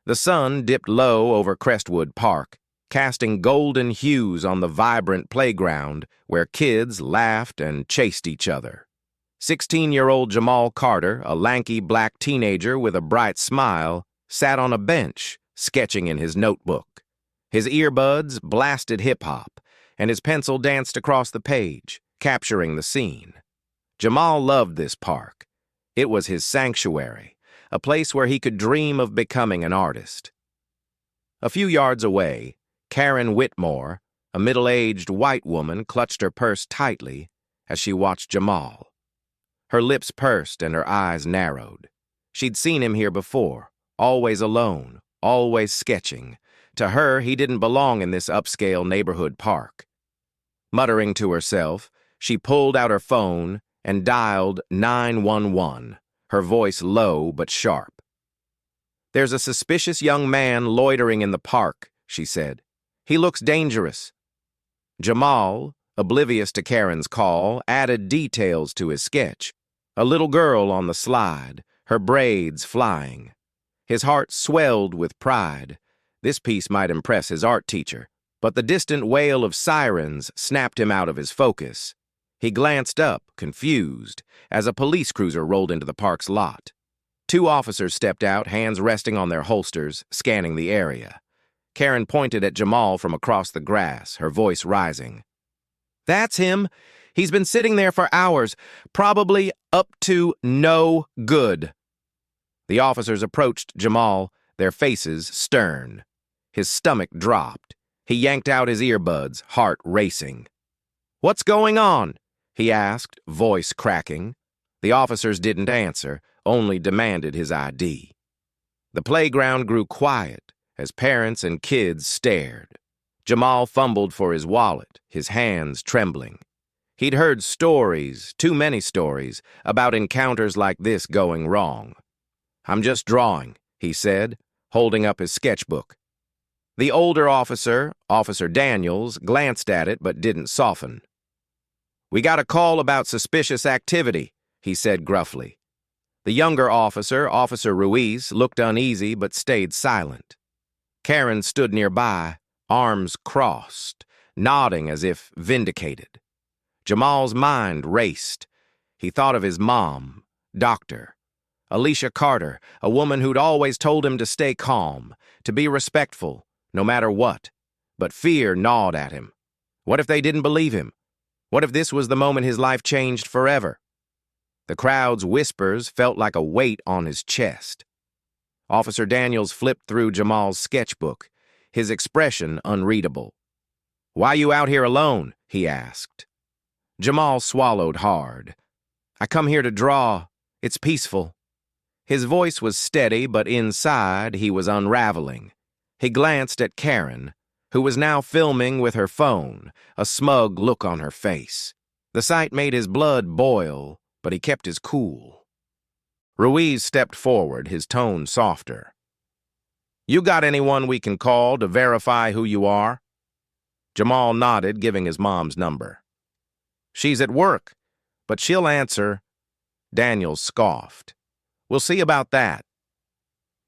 The sun dipped low over Crestwood Park, casting golden hues on the vibrant playground where kids laughed and chased each other. 16-year-old Jamal Carter, a lanky black teenager with a bright smile, sat on a bench, sketching in his notebook. His earbuds blasted hip-hop, and his pencil danced across the page, capturing the scene. Jamal loved this park. It was his sanctuary, a place where he could dream of becoming an artist. A few yards away, Karen Whitmore, a middle-aged white woman, clutched her purse tightly as she watched Jamal. Her lips pursed and her eyes narrowed. She'd seen him here before, always alone, always sketching. To her, he didn't belong in this upscale neighborhood park. Muttering to herself, she pulled out her phone and dialed 911, her voice low but sharp. "There's a suspicious young man loitering in the park," she said. "He looks dangerous." Jamal, oblivious to Karen's call, added details to his sketch. A little girl on the slide, her braids flying. His heart swelled with pride. This piece might impress his art teacher, but the distant wail of sirens snapped him out of his focus. He glanced up, confused, as a police cruiser rolled into the park's lot. Two officers stepped out, hands resting on their holsters, scanning the area. Karen pointed at Jamal from across the grass, her voice rising. "That's him. He's been sitting there for hours, probably up to no good." The officers approached Jamal, their faces stern. His stomach dropped. He yanked out his earbuds, heart racing. "What's going on?" he asked, voice cracking. The officers didn't answer, only demanded his ID. The playground grew quiet as parents and kids stared. Jamal fumbled for his wallet, his hands trembling. He'd heard stories, too many stories, about encounters like this going wrong. "I'm just drawing," he said, holding up his sketchbook. The older officer, Officer Daniels, glanced at it but didn't soften. "We got a call about suspicious activity," he said gruffly. The younger officer, Officer Ruiz, looked uneasy but stayed silent. Karen stood nearby, arms crossed, nodding as if vindicated. Jamal's mind raced. He thought of his mom, Doctor Alicia Carter, a woman who'd always told him to stay calm, to be respectful, no matter what. But fear gnawed at him. What if they didn't believe him? What if this was the moment his life changed forever? The crowd's whispers felt like a weight on his chest. Officer Daniels flipped through Jamal's sketchbook, his expression unreadable. "Why you out here alone?" he asked. Jamal swallowed hard. "I come here to draw. It's peaceful." His voice was steady, but inside he was unraveling. He glanced at Karen, who was now filming with her phone, a smug look on her face. The sight made his blood boil, but he kept his cool. Ruiz stepped forward, his tone softer. "You got anyone we can call to verify who you are?" Jamal nodded, giving his mom's number. "She's at work, but she'll answer." Daniels scoffed. "We'll see about that."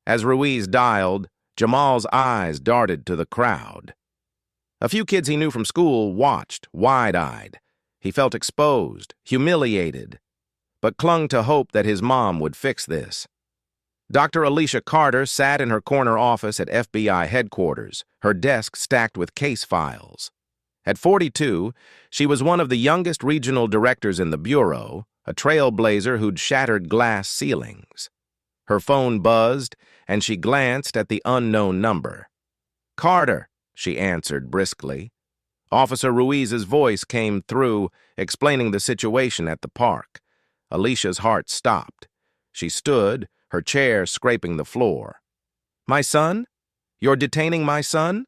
As Ruiz dialed, Jamal's eyes darted to the crowd. A few kids he knew from school watched, wide-eyed. He felt exposed, humiliated, but clung to hope that his mom would fix this. Dr. Alicia Carter sat in her corner office at FBI headquarters, her desk stacked with case files. At 42, she was one of the youngest regional directors in the bureau, a trailblazer who'd shattered glass ceilings. Her phone buzzed, and she glanced at the unknown number. "Carter," she answered briskly. Officer Ruiz's voice came through, explaining the situation at the park. Alicia's heart stopped. She stood, her chair scraping the floor. "My son? You're detaining my son?"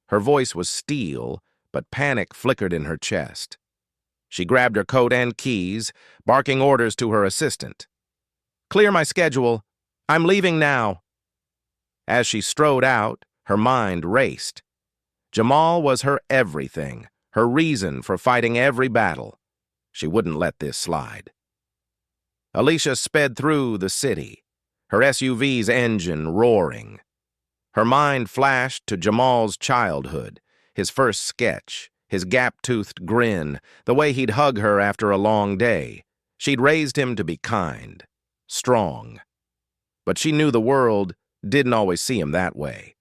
Her voice was steel, but panic flickered in her chest. She grabbed her coat and keys, barking orders to her assistant. "Clear my schedule. I'm leaving now." As she strode out, her mind raced. Jamal was her everything, her reason for fighting every battle. She wouldn't let this slide. Alicia sped through the city, her SUV's engine roaring. Her mind flashed to Jamal's childhood, his first sketch, his gap-toothed grin, the way he'd hug her after a long day. She'd raised him to be kind, strong. But she knew the world didn't always see him that way.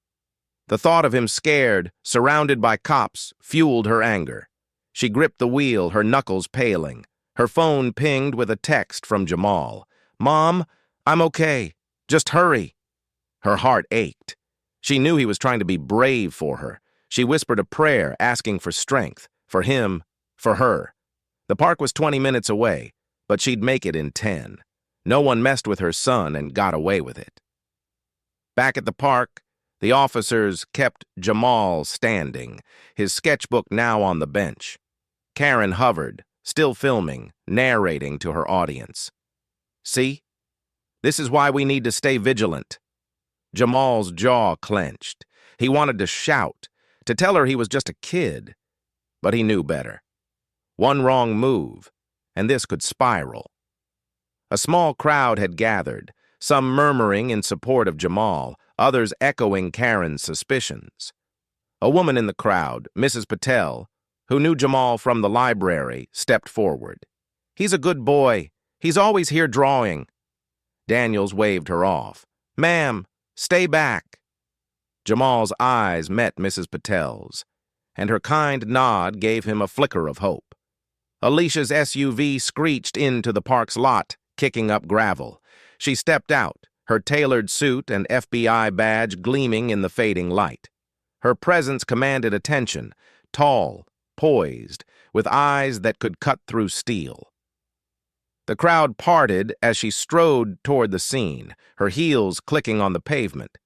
The thought of him scared, surrounded by cops, fueled her anger. She gripped the wheel, her knuckles paling. Her phone pinged with a text from Jamal. "Mom, I'm okay. Just hurry." Her heart ached. She knew he was trying to be brave for her. She whispered a prayer, asking for strength, for him, for her. The park was 20 minutes away, but she'd make it in 10. No one messed with her son and got away with it. Back at the park, the officers kept Jamal standing, his sketchbook now on the bench. Karen hovered, still filming, narrating to her audience. "See? This is why we need to stay vigilant." Jamal's jaw clenched. He wanted to shout, to tell her he was just a kid, but he knew better. One wrong move, and this could spiral. A small crowd had gathered, some murmuring in support of Jamal, others echoing Karen's suspicions. A woman in the crowd, Mrs. Patel, who knew Jamal from the library, stepped forward. "He's a good boy. He's always here drawing." Daniels waved her off. "Ma'am, stay back." Jamal's eyes met Mrs. Patel's, and her kind nod gave him a flicker of hope. Alicia's SUV screeched into the park's lot, kicking up gravel. She stepped out, her tailored suit and FBI badge gleaming in the fading light. Her presence commanded attention, tall, poised, with eyes that could cut through steel. The crowd parted as she strode toward the scene, her heels clicking on the pavement.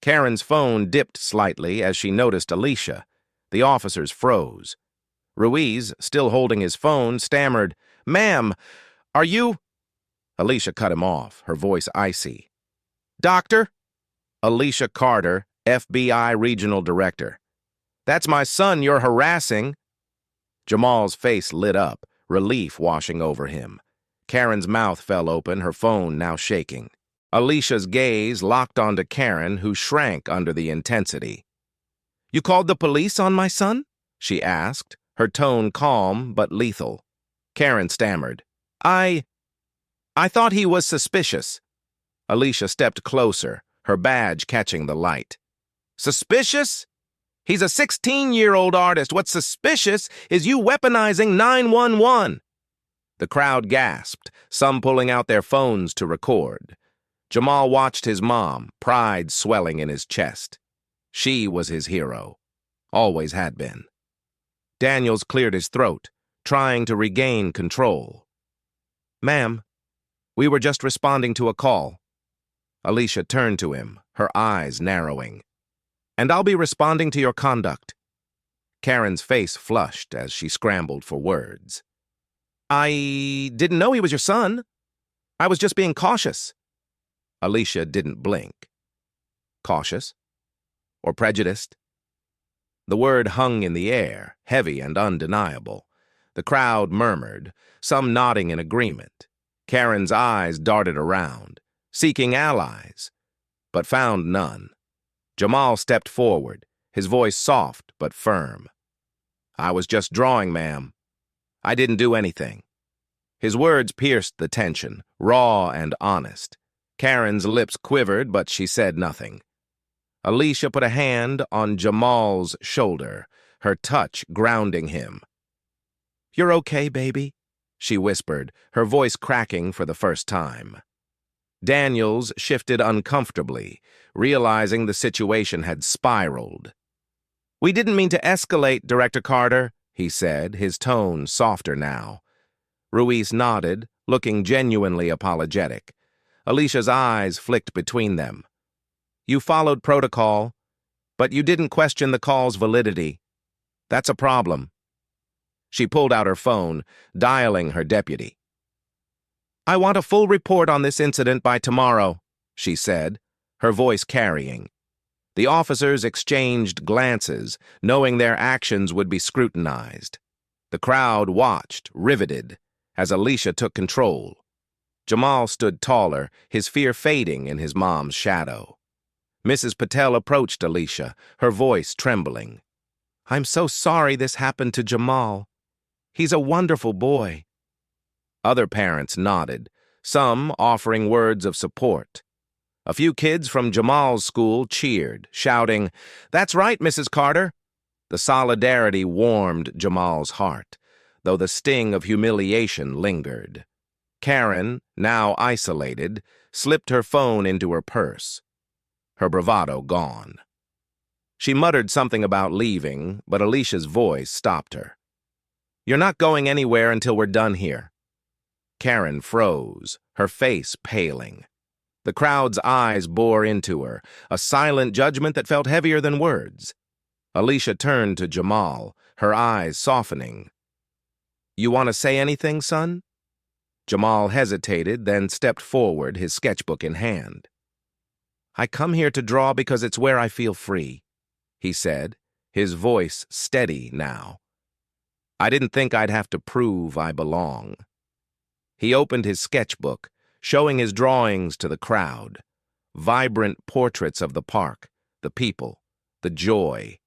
Karen's phone dipped slightly as she noticed Alicia. The officers froze. Ruiz, still holding his phone, stammered, "Ma'am, are you—" Alicia cut him off, her voice icy. "Doctor?" "Alicia Carter, FBI Regional Director." "That's my son you're harassing." Jamal's face lit up, relief washing over him. Karen's mouth fell open, her phone now shaking. Alicia's gaze locked onto Karen, who shrank under the intensity. "You called the police on my son?" she asked, her tone calm but lethal. Karen stammered, I thought he was suspicious." Alicia stepped closer, her badge catching the light. "Suspicious? He's a 16-year-old artist. What's suspicious is you weaponizing 911. The crowd gasped, some pulling out their phones to record. Jamal watched his mom, pride swelling in his chest. She was his hero. Always had been. Daniels cleared his throat, trying to regain control. "Ma'am, we were just responding to a call." Alicia turned to him, her eyes narrowing. "And I'll be responding to your conduct." Karen's face flushed as she scrambled for words. "I didn't know he was your son. I was just being cautious." Alicia didn't blink. Cautious? Or prejudiced? The word hung in the air, heavy and undeniable. The crowd murmured, some nodding in agreement. Karen's eyes darted around, seeking allies, but found none. Jamal stepped forward, his voice soft but firm. "I was just drawing, ma'am. I didn't do anything." His words pierced the tension, raw and honest. Karen's lips quivered, but she said nothing. Alicia put a hand on Jamal's shoulder, her touch grounding him. "You're okay, baby," she whispered, her voice cracking for the first time. Daniels shifted uncomfortably, realizing the situation had spiraled. "We didn't mean to escalate, Director Carter," he said, his tone softer now. Ruiz nodded, looking genuinely apologetic. Alicia's eyes flicked between them. "You followed protocol, but you didn't question the call's validity. That's a problem." She pulled out her phone, dialing her deputy. "I want a full report on this incident by tomorrow," she said, her voice carrying. The officers exchanged glances, knowing their actions would be scrutinized. The crowd watched, riveted, as Alicia took control. Jamal stood taller, his fear fading in his mom's shadow. Mrs. Patel approached Alicia, her voice trembling. "I'm so sorry this happened to Jamal. He's a wonderful boy." Other parents nodded, some offering words of support. A few kids from Jamal's school cheered, shouting, "That's right, Mrs. Carter." The solidarity warmed Jamal's heart, though the sting of humiliation lingered. Karen, now isolated, slipped her phone into her purse, her bravado gone. She muttered something about leaving, but Alicia's voice stopped her. "You're not going anywhere until we're done here." Karen froze, her face paling. The crowd's eyes bore into her, a silent judgment that felt heavier than words. Alicia turned to Jamal, her eyes softening. "You want to say anything, son?" Jamal hesitated, then stepped forward, his sketchbook in hand. "I come here to draw because it's where I feel free," he said, his voice steady now. "I didn't think I'd have to prove I belong." He opened his sketchbook, showing his drawings to the crowd. Vibrant portraits of the park, the people, the joy.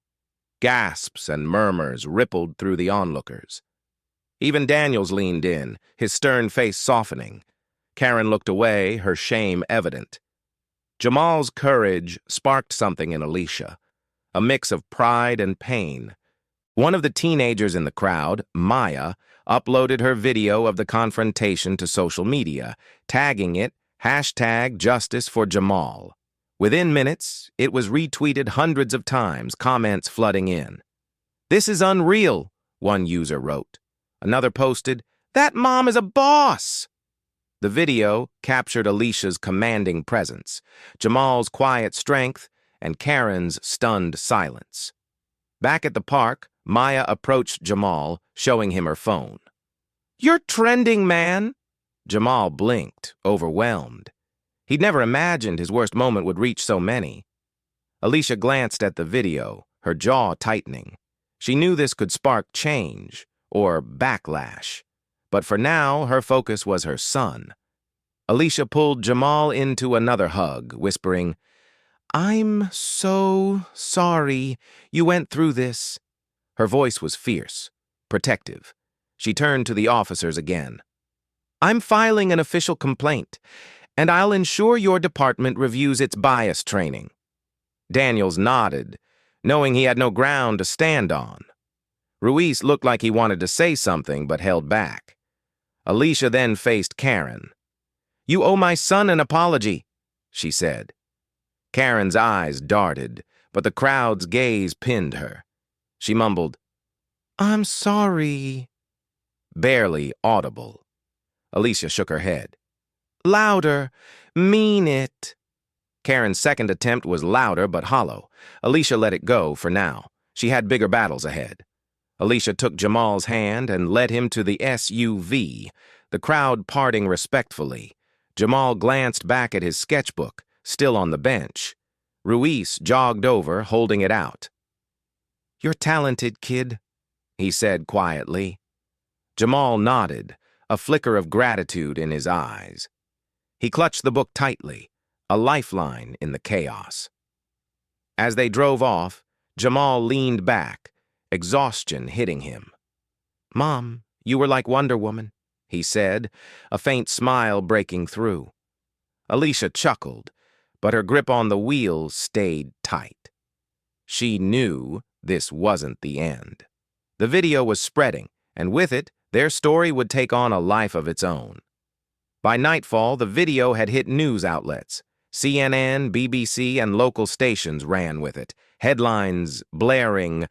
Gasps and murmurs rippled through the onlookers. Even Daniels leaned in, his stern face softening. Karen looked away, her shame evident. Jamal's courage sparked something in Alicia, a mix of pride and pain. One of the teenagers in the crowd, Maya, uploaded her video of the confrontation to social media, tagging it #JusticeForJamal. Within minutes, it was retweeted hundreds of times, comments flooding in. "This is unreal," one user wrote. Another posted, "That mom is a boss." The video captured Alicia's commanding presence, Jamal's quiet strength, and Karen's stunned silence. Back at the park, Maya approached Jamal, showing him her phone. "You're trending, man." Jamal blinked, overwhelmed. He'd never imagined his worst moment would reach so many. Alicia glanced at the video, her jaw tightening. She knew this could spark change, or backlash. But for now, her focus was her son. Alicia pulled Jamal into another hug, whispering, "I'm so sorry you went through this." Her voice was fierce, protective. She turned to the officers again. "I'm filing an official complaint, and I'll ensure your department reviews its bias training." Daniels nodded, knowing he had no ground to stand on. Ruiz looked like he wanted to say something, but held back. Alicia then faced Karen. "You owe my son an apology," she said. Karen's eyes darted, but the crowd's gaze pinned her. She mumbled, "I'm sorry." Barely audible. Alicia shook her head. "Louder. Mean it." Karen's second attempt was louder but hollow. Alicia let it go for now. She had bigger battles ahead. Alicia took Jamal's hand and led him to the SUV, the crowd parting respectfully. Jamal glanced back at his sketchbook, still on the bench. Ruiz jogged over, holding it out. "You're talented, kid," he said quietly. Jamal nodded, a flicker of gratitude in his eyes. He clutched the book tightly, a lifeline in the chaos. As they drove off, Jamal leaned back, exhaustion hitting him. "Mom, you were like Wonder Woman," he said, a faint smile breaking through. Alicia chuckled, but her grip on the wheel stayed tight. She knew this wasn't the end. The video was spreading, and with it, their story would take on a life of its own. By nightfall, the video had hit news outlets. CNN, BBC, and local stations ran with it, headlines blaring,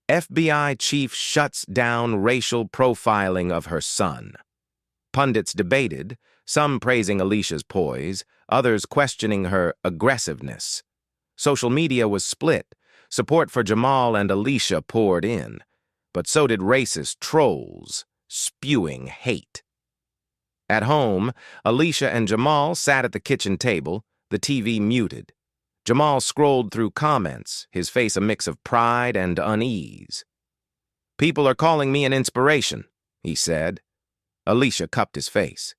"FBI chief shuts down racial profiling of her son." Pundits debated, some praising Alicia's poise, others questioning her aggressiveness. Social media was split. Support for Jamal and Alicia poured in, but so did racist trolls, spewing hate. At home, Alicia and Jamal sat at the kitchen table, the TV muted. Jamal scrolled through comments, his face a mix of pride and unease. "People are calling me an inspiration," he said. Alicia cupped his face.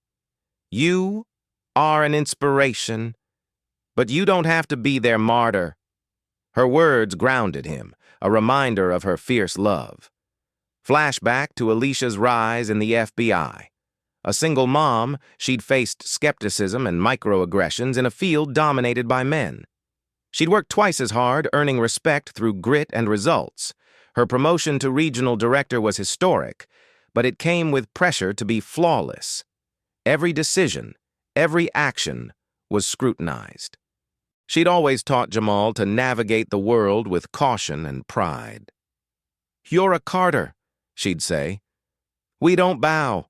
"You are an inspiration." But you don't have to be their martyr. Her words grounded him, a reminder of her fierce love. Flashback to Alicia's rise in the FBI. A single mom, she'd faced skepticism and microaggressions in a field dominated by men. She'd worked twice as hard, earning respect through grit and results. Her promotion to regional director was historic, but it came with pressure to be flawless. Every decision, every action was scrutinized. She'd always taught Jamal to navigate the world with caution and pride. "You're a Carter," she'd say. "We don't bow."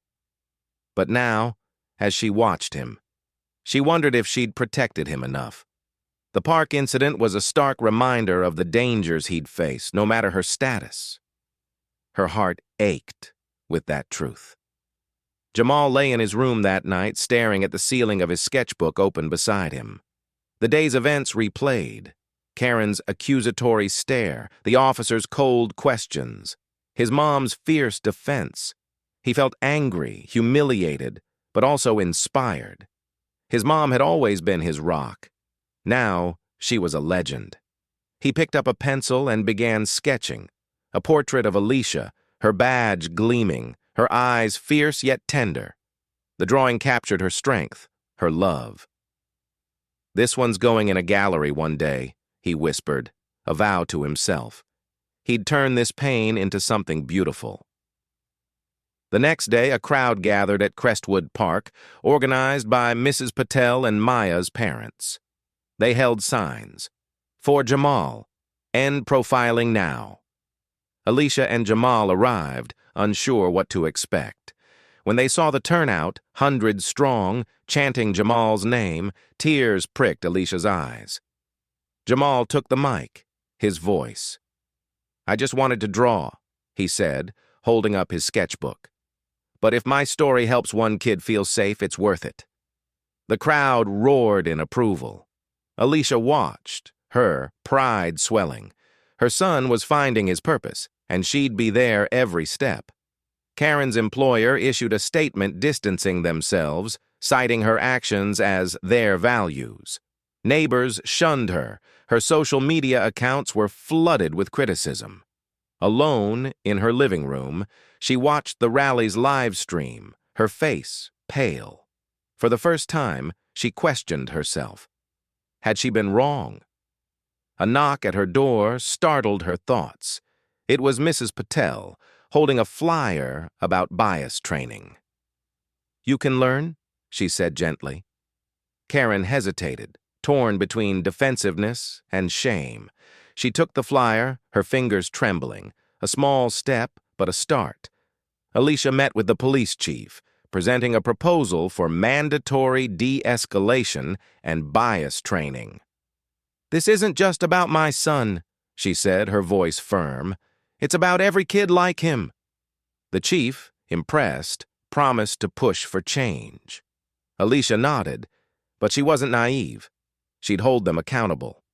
But now, as she watched him, she wondered if she'd protected him enough. The park incident was a stark reminder of the dangers he'd face, no matter her status. Her heart ached with that truth. Jamal lay in his room that night, staring at the ceiling of his sketchbook open beside him. The day's events replayed. Karen's accusatory stare, the officer's cold questions, his mom's fierce defense. He felt angry, humiliated, but also inspired. His mom had always been his rock. Now, she was a legend. He picked up a pencil and began sketching. A portrait of Alicia, her badge gleaming, her eyes fierce yet tender. The drawing captured her strength, her love. "This one's going in a gallery one day," he whispered, a vow to himself. He'd turn this pain into something beautiful. The next day, a crowd gathered at Crestwood Park, organized by Mrs. Patel and Maya's parents. They held signs. "For Jamal, end profiling now." Alicia and Jamal arrived, unsure what to expect. When they saw the turnout, hundreds strong, chanting Jamal's name, tears pricked Alicia's eyes. Jamal took the mic, his voice. "I just wanted to draw," he said, holding up his sketchbook. "But if my story helps one kid feel safe, it's worth it." The crowd roared in approval. Alicia watched, her pride swelling. Her son was finding his purpose, and she'd be there every step. Karen's employer issued a statement distancing themselves, citing her actions as their values. Neighbors shunned her. Her social media accounts were flooded with criticism. Alone in her living room, she watched the rally's live stream, her face pale. For the first time, she questioned herself. Had she been wrong? A knock at her door startled her thoughts. It was Mrs. Patel, holding a flyer about bias training. "You can learn," she said gently. Karen hesitated, torn between defensiveness and shame. She took the flyer, her fingers trembling. A small step, but a start. Alicia met with the police chief, presenting a proposal for mandatory de-escalation and bias training. "This isn't just about my son," she said, her voice firm. "It's about every kid like him." The chief, impressed, promised to push for change. Alicia nodded, but she wasn't naive. She'd hold them accountable.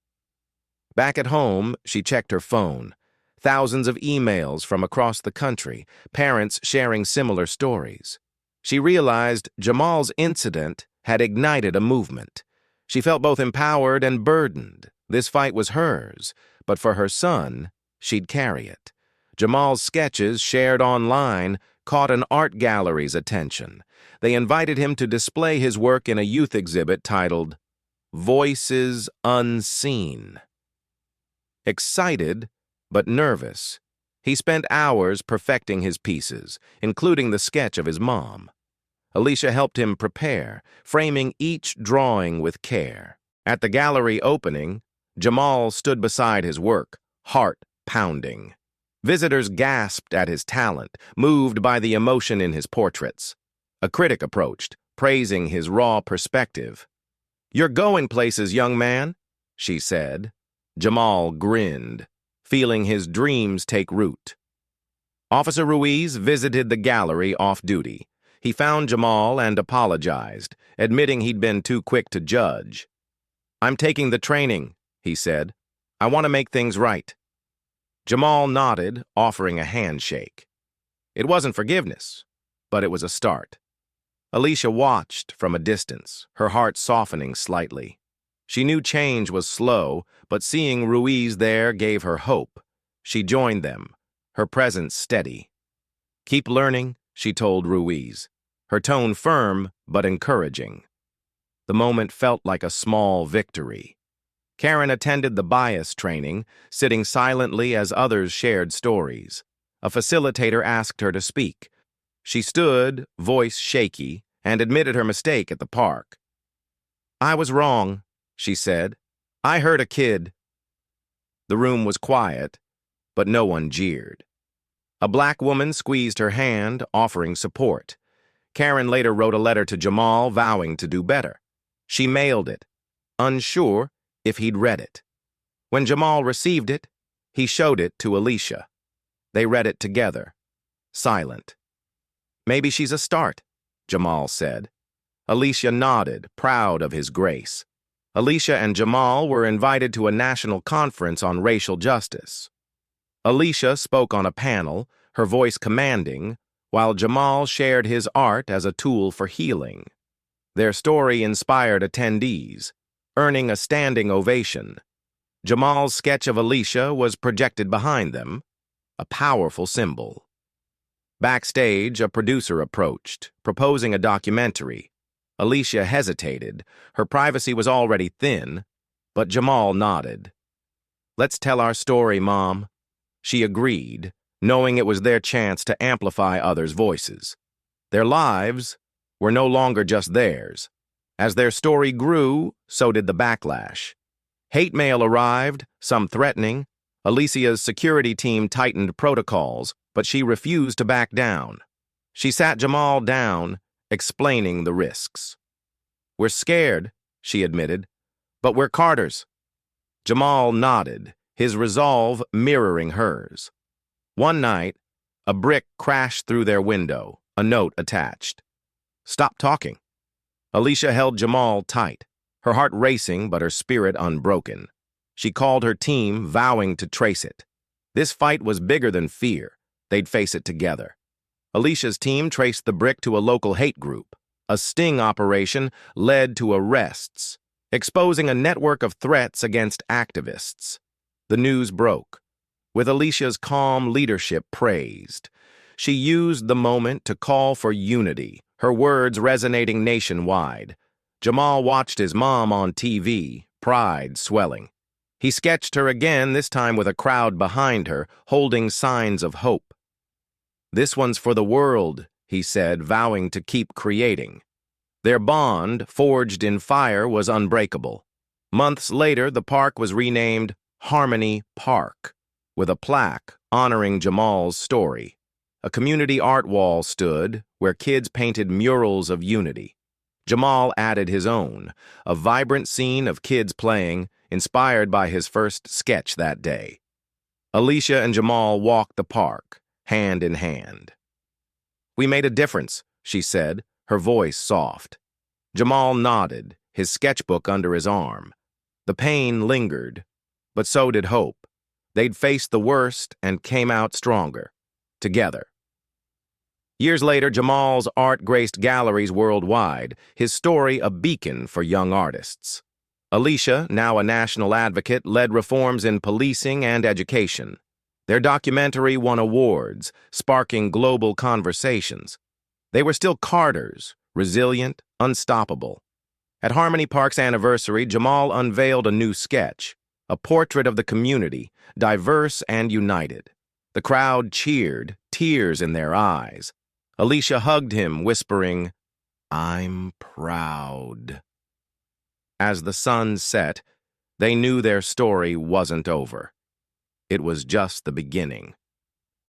Back at home, she checked her phone. Thousands of emails from across the country, parents sharing similar stories. She realized Jamal's incident had ignited a movement. She felt both empowered and burdened. This fight was hers, but for her son, she'd carry it. Jamal's sketches, shared online, caught an art gallery's attention. They invited him to display his work in a youth exhibit titled "Voices Unseen." Excited, but nervous, he spent hours perfecting his pieces, including the sketch of his mom. Alicia helped him prepare, framing each drawing with care. At the gallery opening, Jamal stood beside his work, heart pounding. Visitors gasped at his talent, moved by the emotion in his portraits. A critic approached, praising his raw perspective. "You're going places, young man," she said. Jamal grinned, feeling his dreams take root. Officer Ruiz visited the gallery off-duty. He found Jamal and apologized, admitting he'd been too quick to judge. "I'm taking the training," he said. "I want to make things right." Jamal nodded, offering a handshake. It wasn't forgiveness, but it was a start. Alicia watched from a distance, her heart softening slightly. She knew change was slow, but seeing Ruiz there gave her hope. She joined them, her presence steady. "Keep learning," she told Ruiz, her tone firm but encouraging. The moment felt like a small victory. Karen attended the bias training, sitting silently as others shared stories. A facilitator asked her to speak. She stood, voice shaky, and admitted her mistake at the park. "I was wrong," she said. "I hurt a kid." The room was quiet, but no one jeered. A black woman squeezed her hand, offering support. Karen later wrote a letter to Jamal vowing to do better. She mailed it, unsure if he'd read it. When Jamal received it, he showed it to Alicia. They read it together, silent. "Maybe she's a start," Jamal said. Alicia nodded, proud of his grace. Alicia and Jamal were invited to a national conference on racial justice. Alicia spoke on a panel, her voice commanding, while Jamal shared his art as a tool for healing. Their story inspired attendees, earning a standing ovation. Jamal's sketch of Alicia was projected behind them, a powerful symbol. Backstage, a producer approached, proposing a documentary. Alicia hesitated. Her privacy was already thin, but Jamal nodded. "Let's tell our story, Mom." She agreed, knowing it was their chance to amplify others' voices. Their lives were no longer just theirs. As their story grew, so did the backlash. Hate mail arrived, some threatening. Alicia's security team tightened protocols, but she refused to back down. She sat Jamal down, explaining the risks. "We're scared," she admitted, "but we're Carters." Jamal nodded, his resolve mirroring hers. One night, a brick crashed through their window, a note attached. "Stop talking." Alicia held Jamal tight, her heart racing but her spirit unbroken. She called her team, vowing to trace it. This fight was bigger than fear. They'd face it together. Alicia's team traced the brick to a local hate group. A sting operation led to arrests, exposing a network of threats against activists. The news broke, with Alicia's calm leadership praised. She used the moment to call for unity, her words resonating nationwide. Jamal watched his mom on TV, pride swelling. He sketched her again, this time with a crowd behind her, holding signs of hope. "This one's for the world," he said, vowing to keep creating. Their bond, forged in fire, was unbreakable. Months later, the park was renamed Harmony Park, with a plaque honoring Jamal's story. A community art wall stood, where kids painted murals of unity. Jamal added his own, a vibrant scene of kids playing, inspired by his first sketch that day. Alicia and Jamal walked the park, hand in hand. "We made a difference," she said, her voice soft. Jamal nodded, his sketchbook under his arm. The pain lingered, but so did hope. They'd faced the worst and came out stronger, together. Years later, Jamal's art graced galleries worldwide, his story a beacon for young artists. Alicia, now a national advocate, led reforms in policing and education. Their documentary won awards, sparking global conversations. They were still Carters, resilient, unstoppable. At Harmony Park's anniversary, Jamal unveiled a new sketch, a portrait of the community, diverse and united. The crowd cheered, tears in their eyes. Alicia hugged him, whispering, "I'm proud." As the sun set, they knew their story wasn't over. It was just the beginning.